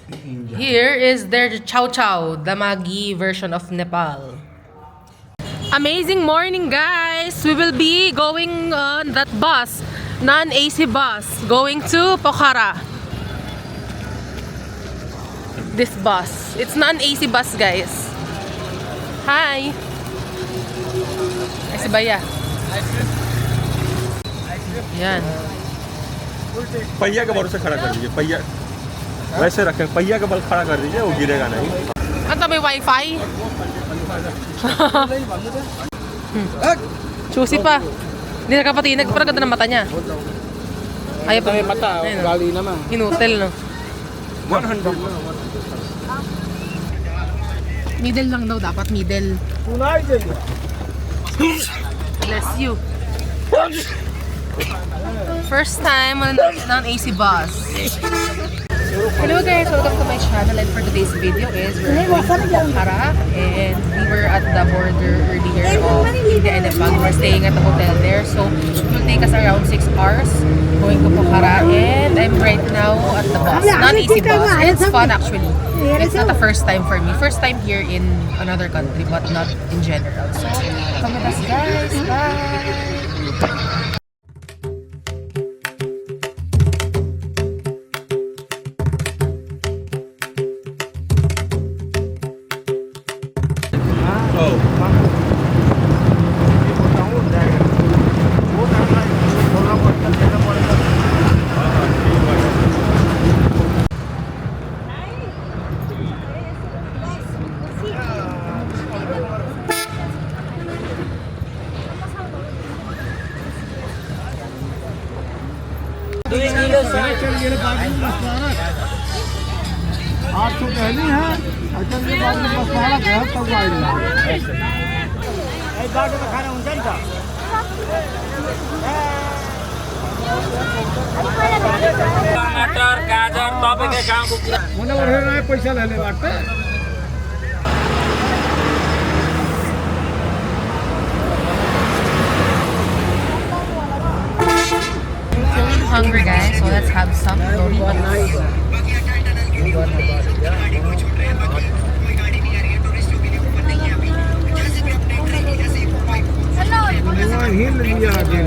Here is their chow chow, the Maggi version of Nepal. Amazing morning, guys! We will be going on that bus, non-AC bus, going to Pokhara. This bus. It's non-AC bus, guys. Hi! Ay, si Baya. Yan. पहिया का भरोसा खड़ा कर दीजिए पहिया वैसे रखें पहिया का बल खड़ा कर दीजिए वो गिरेगा नहीं Ano may wifi? Chusi pa. Hindi nakapatinag, pero ganda ng mata niya. Ayaw pa. May mata, gali naman. Inutel, no? 100 Middle lang daw, dapat middle. Bless you. First time on an AC bus. Hello guys, welcome to my channel, and for today's video is we're going to Pokhara, and we were at the border earlier of India and Nepal. We're staying at the hotel there, so it will take us around 6 hours going to Pokhara, and I'm right now at the bus, non-AC bus, and it's fun actually. It's not the first time for me. First time here in another country, but not in general. So, come with us guys. Bye! आप तो पहले हैं अचल के बाद में बस वाला घर तब आएगा एक बार तो खाना हुन्छ नि त टमाटर गाजर तपाईकै गाउँको कुरा મને ઓઢે પૈસા લે લે વાટે Hungry guys, so let's have some Doritos. हिल लिया आगे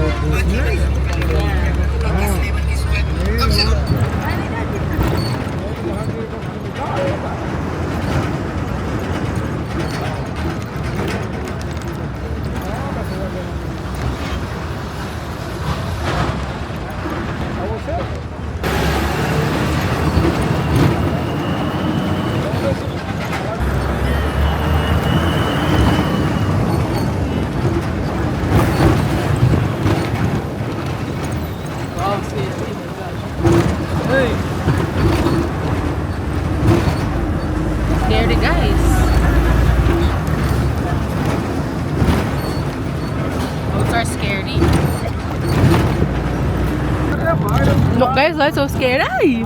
Scary guys. Those are scary. Look guys, that's so scary.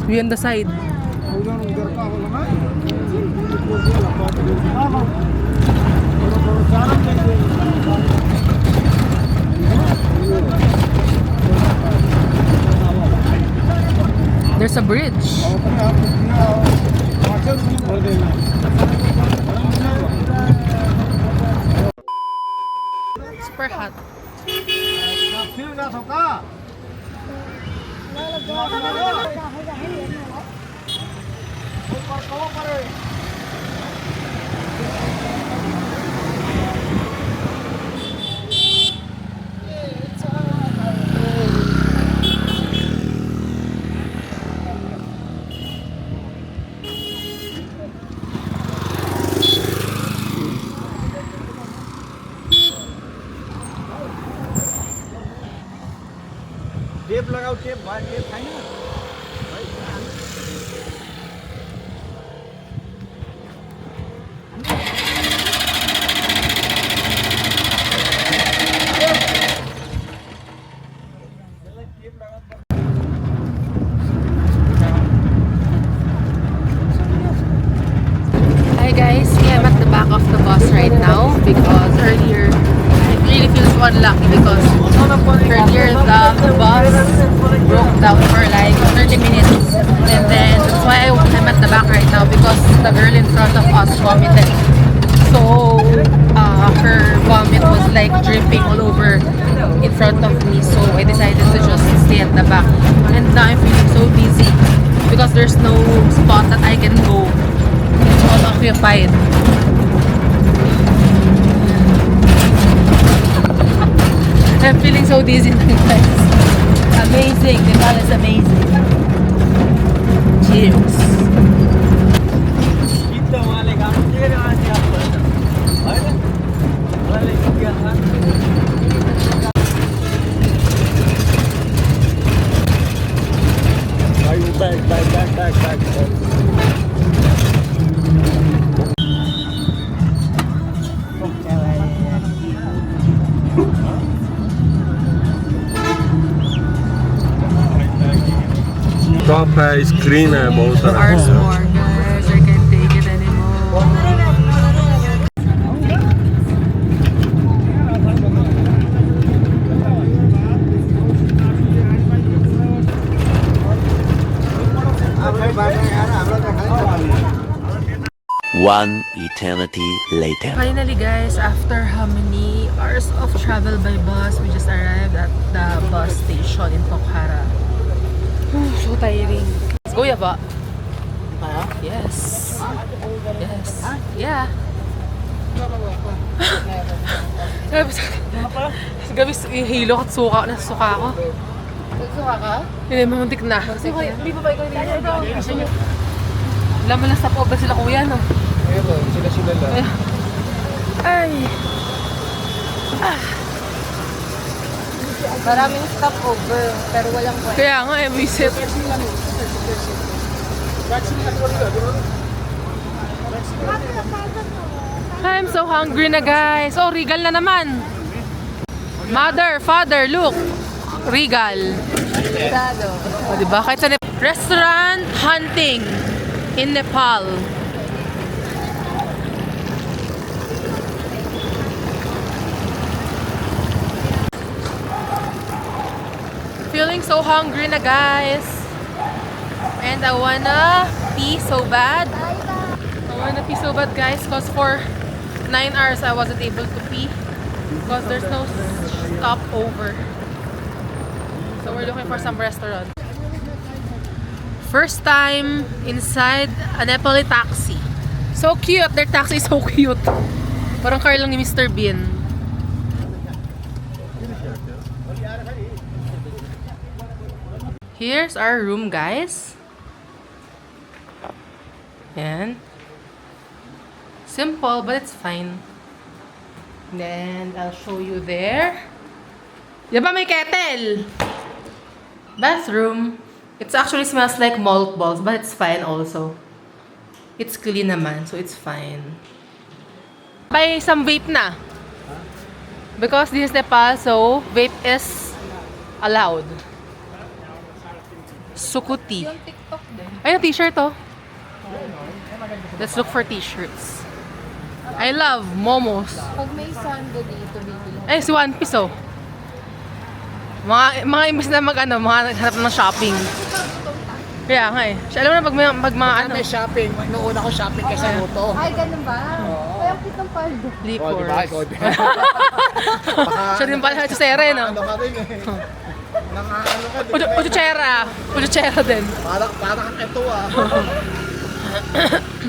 We on the side. There's a bridge. Super hot. Tape लगाऊ टेप भयो टेप छैन Hi guys, I'm at the back of the bus right now because earlier it really feels so unlucky because earlier the bus broke down for like 30 minutes and then that's why right now because the girl in front of us vomited. So, her vomit was like dripping all over in front of me. So, I decided to just stay at the back. And now I'm feeling so dizzy because there's no spot that I can go. It's all occupied. I'm feeling so dizzy, guys. Amazing. Nepal is amazing. Cheers. Top है स्क्रीन है बहुत सारा Hours more, guys. I can't take it anymore. One eternity later. Finally, guys, after how many hours of travel by bus, we just arrived at the bus station in Pokhara. So tiring. Let's go, Yaba. Yes. Yes. Yeah. Gabi, yung hilo at suka. Nasuka ako. Nasuka ka? Hindi, mamuntik na. Hindi pa ba ikaw hindi? Laman na stop over sila kuya, no? Ayun, sila lang. Ay. Maraming stopover, pero walang kwenta. Kaya nga, visit. I'm so hungry na, guys. Oh, Regal na naman. Mother, father, look. Regal. O, diba? Kahit sa restaurant hunting in Nepal. Feeling so hungry na, guys. And I wanna pee so bad. Guys, because for 9 hours I wasn't able to pee because there's no stopover. So we're looking for some restaurant. First time inside a Nepali taxi. So cute. Their taxi is so cute. Parang car lang ni Mr. Bean. Here's our room, guys. And simple, but it's fine. Then I'll show you there. Diba may kettle? Bathroom. It actually smells like malt balls, but it's fine also. It's clean naman, so it's fine. Buy some vape na. Because this is Nepal, so vape is allowed. Sukuti. Ay, t-shirt oh. Let's look for t-shirts. I love momos. Pag may sando dito, bibili. Ay, si One Piece oh. Mga imbes na mga naghanap ng shopping. Kaya nga eh. Siya, alam mo na pag mga ano. May shopping. Noong una ko shopping kasi Ruto. Ay, ganun ba? Kaya ang kitang paldo. Liquors. Ikaw din. Siya din pala sa sere, no? Ano ka rin eh. Nakaano ka din. Uchuchera din. Parang ito ah.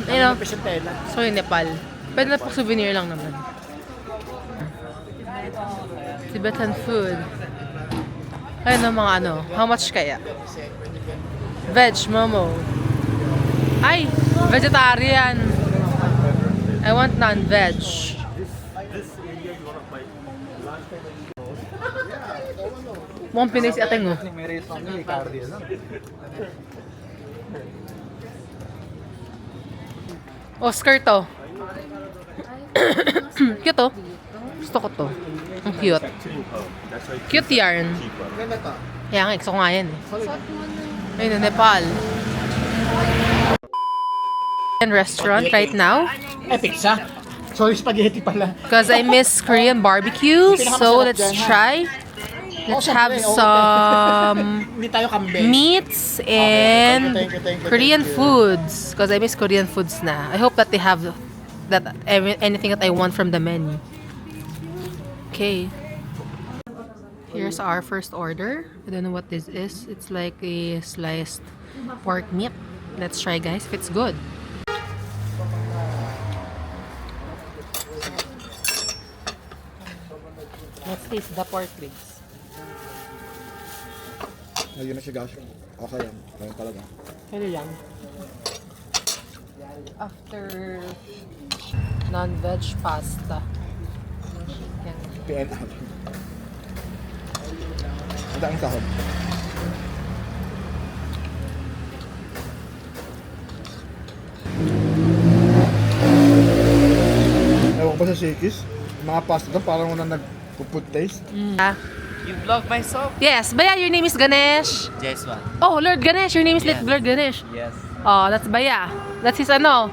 Ayun, Pesitela. so yung Nepal. Pwede na pang souvenir lang naman. Tibetan food. Ayun ang mga ano. How much kaya? Veg momo. Ay! Vegetarian. I want non-veg. Mukhang Pinay si Ateng oh. May restaurant ni Cardio. Oscar to. Cute to. Gusto ko to. Ang cute. Cute yarn. Ganda to. Kaya nga, gusto ko nga yan eh. Ayun, Nepal. Restaurant right now. Eh, pizza. Sorry, spaghetti pala. Because I miss Korean barbecue. So let's try. Let's have some Hindi tayo kambing. meats and Thank you. Korean foods because I miss Korean foods na. I hope that they have anything that I want from the menu. Okay. Here's our first order. I don't know what this is. It's like a sliced pork meat. Let's try, guys, if it's good. Let's taste the pork ribs. Ayun na siya, guys. Okay yan. Ayun talaga. Ano lang? After non-veg pasta. Chicken. PN out. Ang daang sahod. Ewan ko ba sa Shakey's? Mga pasta doon parang unang nag-food taste. You vlog myself? Yes, Baya, your name is Ganesh. Jeswan. Oh, Lord Ganesh, your name is Yeah. Lord Ganesh. Yes. Oh, that's Baya. That's his ano.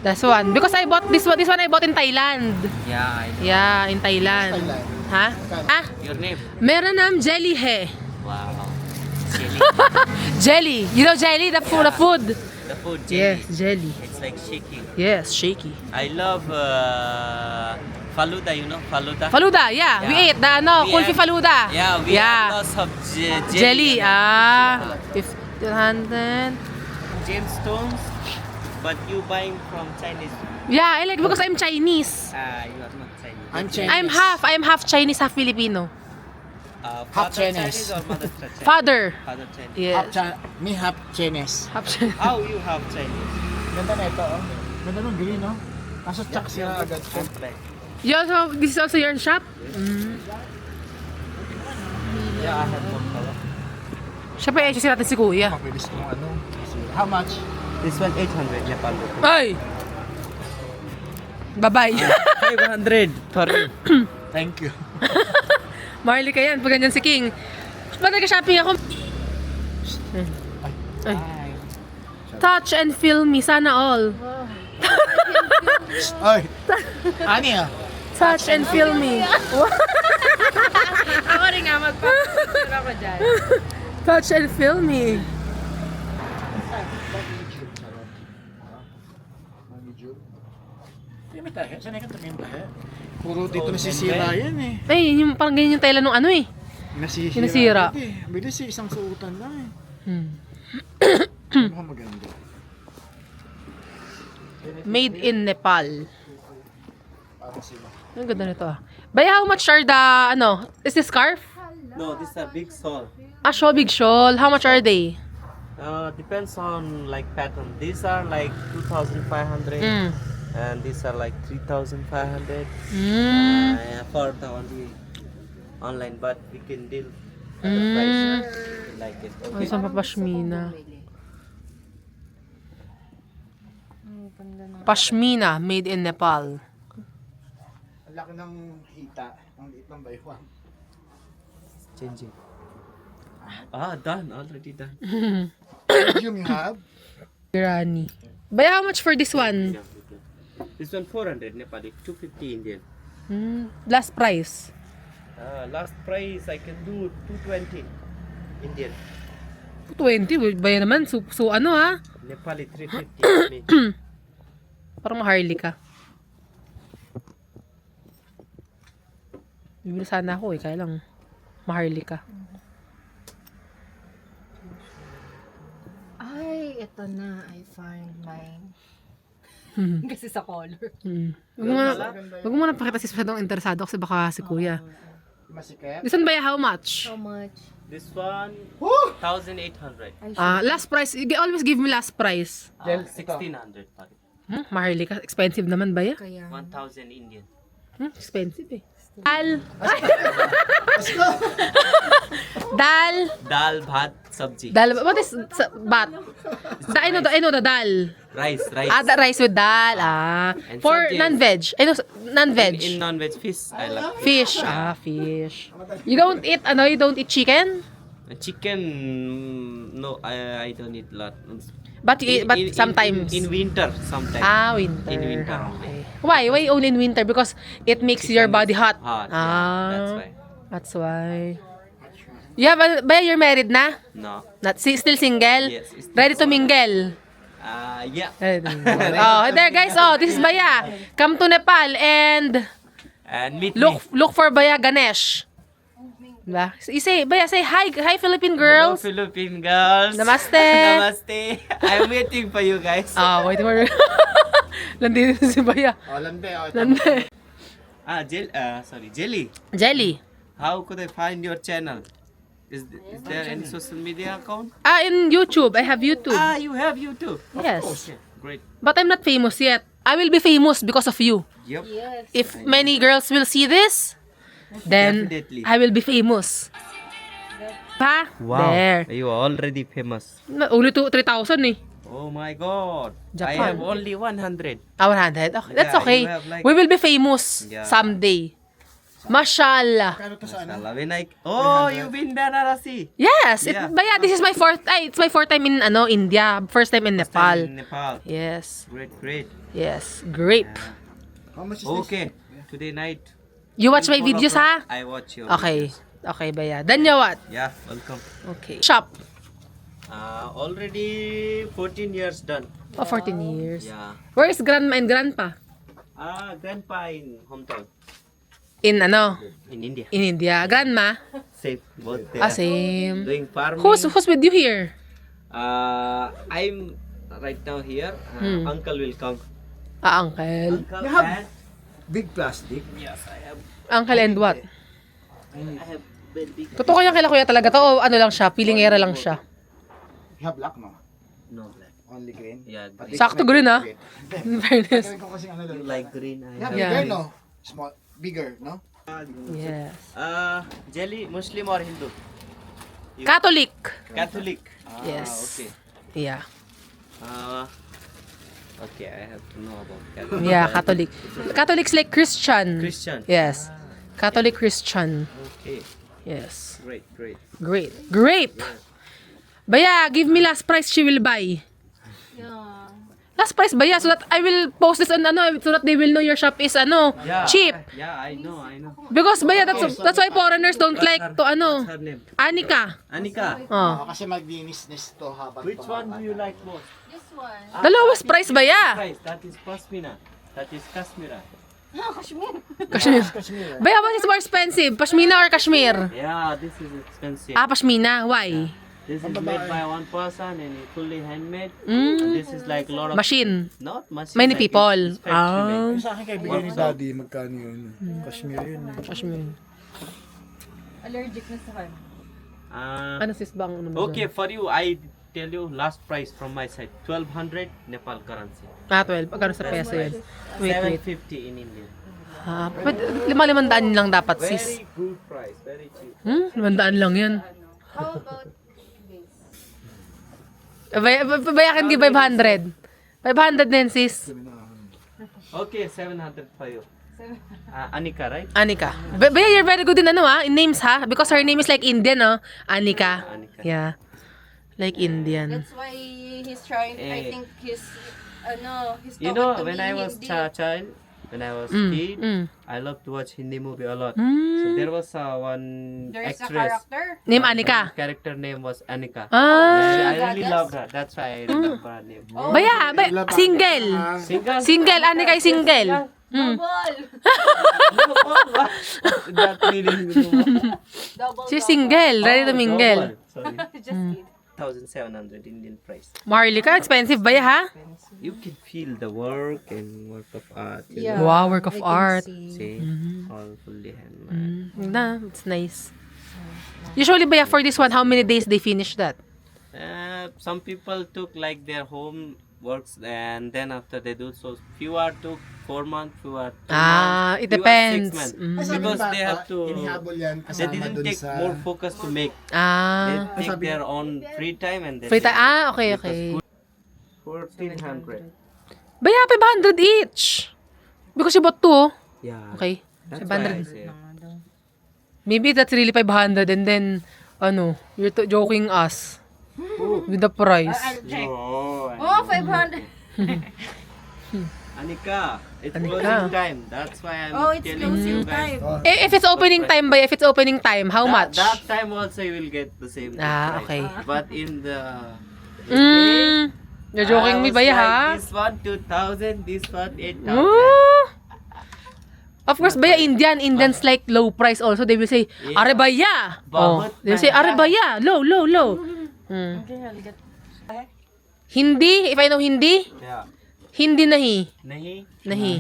That's one. Because I bought this one I bought in Thailand. Yeah, I know. Yeah, in Thailand. Thailand. Ha? Ah, Your name? meron nam jelly he. Wow. Jelly. Jelly. You know jelly, the food, the food. The food jelly. Yes, jelly. It's like shaking. Yes, shaky. I love faluda, you know faluda? Faluda, yeah. We Yeah. ate the ano, We kulfi had- faluda. Yeah, we have lots of jelly. Jelly, you know. ah. 100. Gemstones, but you buying from Chinese. Yeah, I like because I'm Chinese. You are not Chinese. I'm Chinese. I'm half Chinese, half Filipino. Father Chinese. or mother Chinese? Father. Father Chinese. Yes. Me half Chinese. Half Chinese. How you have Chinese? Ganda na ito, oh. Ganda nung green, no? Kaso tsak siya agad siya. I'm black. You also, this is also your shop? Yeah, I have one color. Siyempre, HC natin si Kuya. Mabilis kong ano. How much? This one 800 Nepal rupees. Ay! Bye-bye. 500 for you. Thank you. Marley ka yan, pag ganyan si King. Ba't nag-shopping ako? Ay. Touch and feel me, sana all. Ay! Ani ah? Touch and feel me. Ako rin nga, magpapapicture ako dyan. Touch and feel me. May tahe. Saan ka tumingin tahe? Puro dito nasisira yan eh. Ay, yung parang ganyan yung tela nung ano eh. Nasisira. Nasira. agad eh. Bilis eh, isang suotan lang eh. Mukhang maganda. Made in Nepal. Parang sila. Ang ganda nito ah. Baya, how much are the, ano, is this scarf? No, this is a big saw. Ah, shawl, big shawl. How much are they? Depends on like pattern. These are like 2,500 Mm. and these are like 3,500 Mm. for the only online, but we can deal at the price like it. Ay, Okay. saan pa pashmina? Pashmina, made in Nepal. Ang laki ng hita. Ang liit ng baywan. Changing. Done already done. Medium you have? Irani. Baya, how much for this one? Yeah, okay. This one 400 Nepali, 250 Indian. Last price. Last price I can do 220 Indian. 20, baya naman. So ano ha? Nepali 350 me. Parang maharli ka. Bibili sana ako eh, kaya lang maharli ka. Ay, ito na. I find mine. Kasi sa color. Huwag mo na pakita si Spadong interesado kasi baka si Kuya. Masikip? This one baya, how much? How much? This one 1,800. Last price. Always give me last price. 1,600 pare. Maharli ka. Expensive naman ba ya? Kaya. 1,000 Indian. Expensive eh. Dal. Dal. Dal, bhat, sabji. Dal. What is bat? I know the dal. Rice. The rice with dal. And For subjects. non-veg. I know non-veg. In non-veg fish, I love Fish. Fish. You don't eat chicken? chicken. No, I don't eat lot. But you eat, but sometimes. in winter sometimes. Winter. In winter. Okay. Why? Why only in winter? Because it makes your body hot. Hot. Yeah, that's why. That's why. Yeah, Baya, you're married na? No. Not still single? Yes, still Ready to mingle? Yeah. Ready to mingle. Oh, there guys. Oh, this is Baya. Come to Nepal and And meet look for Baya Ganesh. Diba? Say, Baya, say hi Philippine me. girls. Hello, Philippine girls. Namaste. Namaste. I'm waiting for you guys. Ah, wait for Nandito si Baya. Oh, lande. Oh, Nandito. Jelly. Jelly. How could I find your channel? Is there any social media account? In YouTube. I have YouTube. You have YouTube. Yes. Great. But I'm not famous yet. I will be famous because of you. Yep. If many girls will see this, then Definitely. I will be famous. Ha? There. You are already famous. Only 3,000 eh. Oh my god. Japan. I have only 100. 100. Okay. That's Yeah, okay. you have like- We will be famous Yeah. someday. Mashallah. Mashallah. When you've been Varanasi. Yes. Yeah. But yeah, this is my it's my fourth time in India. First time in Nepal. In Nepal. Yes. Great. Yes. Grape. How much is Okay. Today night. You watch my videos, ha? I watch your Okay. videos. Okay, Baya. Then you what? Yeah, welcome. Okay. Shop. Already 14 years done. Oh, 14 years. Yeah. Where is grandma and grandpa? Grandpa in hometown. In In India. In India. Grandma? Safe. Both there. Same. Doing farming. Who's with you here? I'm right now here. Uncle will come. Uncle. Uncle You have- and big plastic? yes, I have. Uncle and what? I have very big. Totoo kaya kila kuya talaga to o ano lang siya? Pilingera lang siya. You have black, no? No black. Only green? Yeah, But green. Sakto green ah. In fairness. Tingnan ko kasi ano You doon. like green? I Yeah, have. Yeah. bigger, no? Small, bigger, no? Yes. Jelly, Muslim or Hindu? Catholic. Catholic. Yes. Okay. Yeah. Okay, I have to know about Catholic. Yeah, Catholic. Catholic's like Christian. Christian. Yes. Catholic Christian. Okay. Yes. Great. Great. Grape. Baya, give me last price she will buy. Last price Baya so that I will post this on so that they will know your shop is cheap. Yeah, I know. Because Baya that's why foreigners don't like to What's her name? Anika. Anika. Oh. Kasi maglinis-nis to habang Which one do you like most? The lowest price Baya. Price. That is Pashmina. That is Kashmira. Kashmir. Baya, what is more expensive? Pashmina or Kashmir? Yeah, this is expensive. Pashmina. Why? This is made by one person and it's fully handmade. Mm. And this is like a lot of Machine. not machine. Many like people. it's factory made. Sa akin kaibigan ni Daddy, magkano yun? Kashmir yun. Kashmir. Allergic na sa kan. Ano sis bang Okay, for you, I tell you last price from my side. 1200 Nepal currency. 12. Pagkano sa peso yun? Wait. 750 in India. But 500 lang dapat sis. Very good price, very cheap. 500 lang yan. How about this? Baya can give 500. 500 din sis. Okay, 700 for you. Anika, right? Anika. Baya, you're very good in in names ha? Because her name is like Indian Anika. Anika. Yeah. Like Indian. That's why he's trying, I think he's You know, when I was child, when I was kid, I love to watch Hindi movie a lot. So there was one There's a actress. character. Name Anika. Character name was Anika. Ah. I really loved her. That's why I remember her name. Baya, single. Single. Single, Anika is single. That meaning. She's single, ready to mingle. Sorry. Just kidding. 1,700 Indian price. Marlika, expensive ba ha? You can feel the work and work of art. You Yeah. Wow, work of art. See, all fully handmade. It's nice. Usually ba for this one, how many days they finish that? Some people took like their home works and then after they do so few are took 4 months, few are 2 months, It few are 6 depends. months. Because They have to- Inihabol yan They kasama didn't dun take sa... more focus to make. They take their own free time and then Free time. they- Okay. 1,400. Baya, 500 each. Because you bought two. Yeah. Okay. That's why I 500. say. Maybe that's really 500 and then, you're joking us. With the price. No, Oh, 500. Anika, it's Anika. closing time. That's why I'm Oh, it's telling you closing guys. time. If it's opening time ba? If it's opening time, how much? That time also you will get the same Ah, price. okay. But in the You're joking me I was ba ya, like, ha? This one 2,000, this one 8,000. Ooh. Of course, baya Indians like low price also. They will say, Yeah. Are baya? Oh, Bahut they will say, Are baya? Low. Hmm. Hindi? If I know Hindi? Yeah. Hindi nahi. Nahi?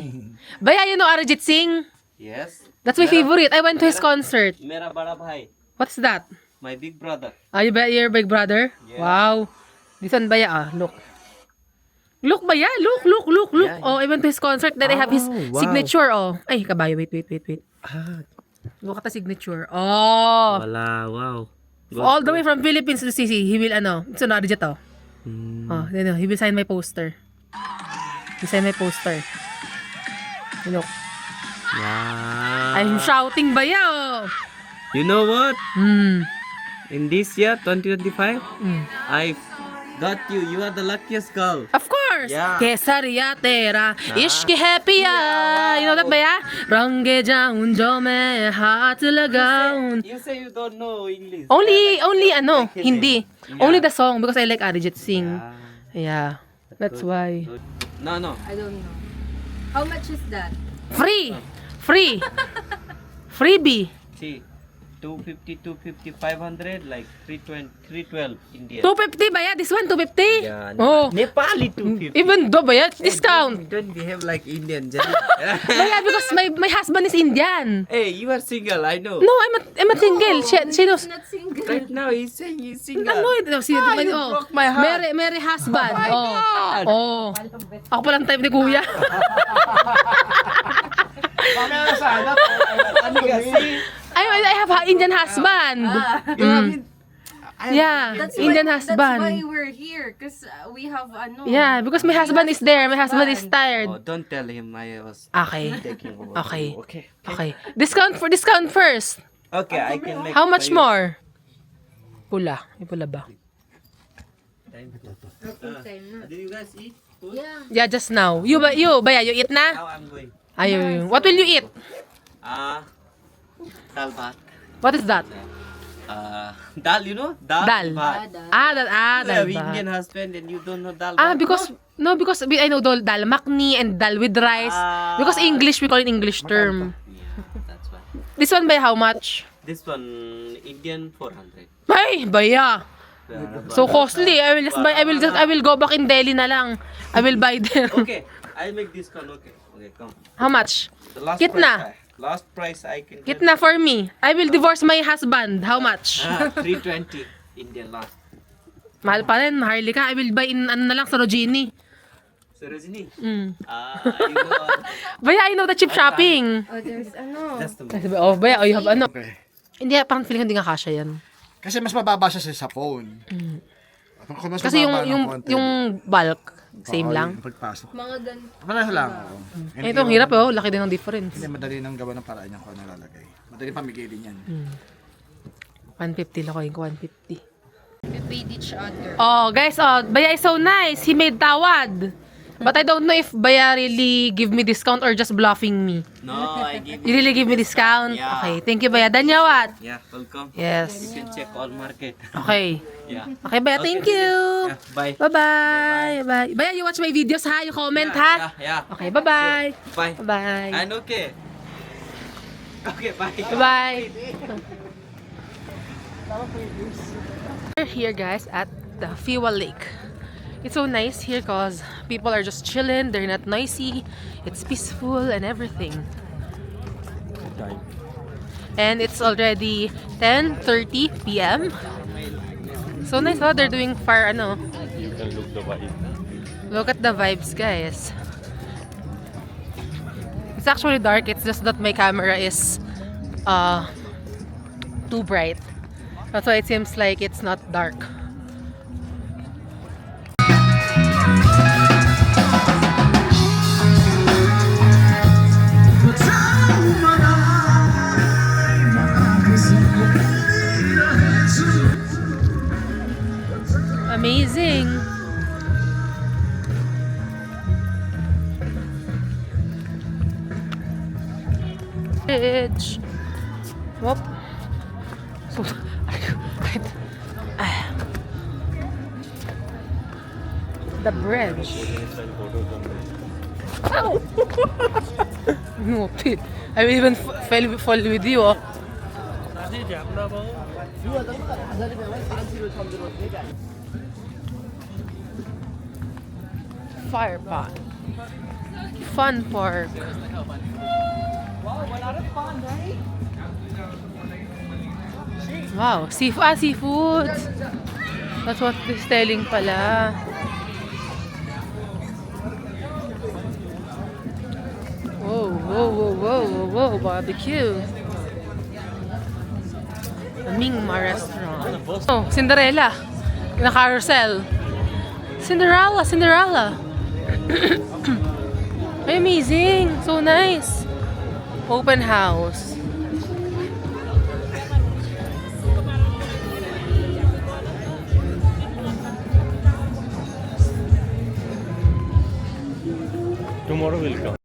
Baya, you know Arijit Singh? Yes. That's my favorite. I went to his concert. Mera bada bhai, What's that? my big brother. Are you your big brother? Yeah. Wow. This one baya, look. Look baya, look. Yeah. Oh, I went to his concert. Then I have his wow. signature, oh. Ay, kabayo, wait. Look at the signature. Oh. Wala, wow. All the way from Philippines to CC. He will, it's an Arijit, oh. Oh, he will sign my poster. He signed my poster. Look. Wow. I'm shouting baya, oh. You know what? Hmm. In this year, 2025, I got you. You are the luckiest girl. Of course. Yeah. Kesariya tera, ishq hai piya. You know that baya? Range jaun jo main haath lagaun. You say you don't know English. Only like his Hindi. name. Yeah. Only the song because I like Arijit Singh. Yeah. Yeah. That's Good, why. good. No. I don't know. How much is that? Free. Freebie. See, 250, 500, like 312 Indian. 250 baya? This one 250? Yeah, Oh. Nepali 250. Even though baya, discount. Don't behave like Indian. Just Baya because my husband is Indian. hey, you are single, I know. No, I'm a single. She knows. Not single. Right now he's saying he's single. Ano ito? Si, you broke my heart. Merry husband. Oh, God. Oh. Ako palang type ni kuya. Mamaya na sana. Anika, see? I have an Indian husband. You have it. Yeah, Indian husband. That's why we're here. Because we have Yeah, because my husband is there. My husband is Oh, tired. don't tell him I was Okay. taking over. Okay. you. Okay. Okay. Discount first. Okay, I can make. How much for you. more? Pula. May pula ba? Did you guys eat? Food? Yeah. Yeah, just now. You eat na? Now I'm going. Ayun. What will you eat? Dal bhat. What is that? Dal, you know? Dal. Dal. Bhat. Dal. You have Dal. Indian husband and you don't know dal. bhat? Because I know dal makni and dal with rice. Because English, we call it English term. Yeah, that's why. This one by how much? This one Indian 400. Ay, baya. So costly. I will go back in Delhi na lang. I will buy there. Okay, I'll make discount. Okay, come. How much? The last Kitna. Last price I can. Get na for me. I will divorce my husband. How much? 320 Indian last. Mahal pa rin. Harley ka. I will buy in na lang sa Rojini. Sarojini. Mm. You know. Baya, I know the cheap shopping. Oh, there's That's the Sabi, oh, baya, you have ano. Okay. Hindi, parang feeling hindi nga kasha yan. Kasi mas mababa siya sa phone. Kung mas Kasi mababa ng konti, yung bulk, same oo, lang. yung pagpasok. mga ganito. Pareho lang. oo. Eh, itong hirap oh. Laki din ng difference. Hindi, madali nang gawa ng paraan niya kung ano lalagay. Madali pamigilin yan. 150 lang ko yung 150. We paid each other. Oh, guys, Baya is so nice. He made tawad. But I don't know if Baya really give me discount or just bluffing me. No, I give You really give me discount? Yeah. Okay, thank you, Baya. Danyawat. Yeah, welcome. Yes. You can check all market. Okay. Yeah. Okay, Baya, thank you. Yeah, bye. Bye-bye. Bye. Baya, you watch my videos, ha? You comment, ha? Yeah. Okay, bye-bye. Bye. Bye-bye. And okay. Okay, bye. Bye-bye. We're here, guys, at the Fiwa Lake. It's so nice here because people are just chilling. They're not noisy. It's peaceful and everything. And it's already 10:30 p.m. So nice, oh. They're doing fire, ano. You can look the vibe. Look at the vibes, guys. It's actually dark. It's just that my camera is too bright. That's why it seems like it's not dark. Amazing. Bridge. Whoop. So, the bridge. Ow! No, Pete. I will even fall with you. Oh. Fire pot. Fun park. Wow, seafood. That's what they're selling pala. Whoa, whoa, whoa, whoa, whoa, whoa, barbecue. Mingma restaurant. Oh, Cinderella. In a carousel. Cinderella, Cinderella. Amazing. So nice. Open house. Tomorrow will come.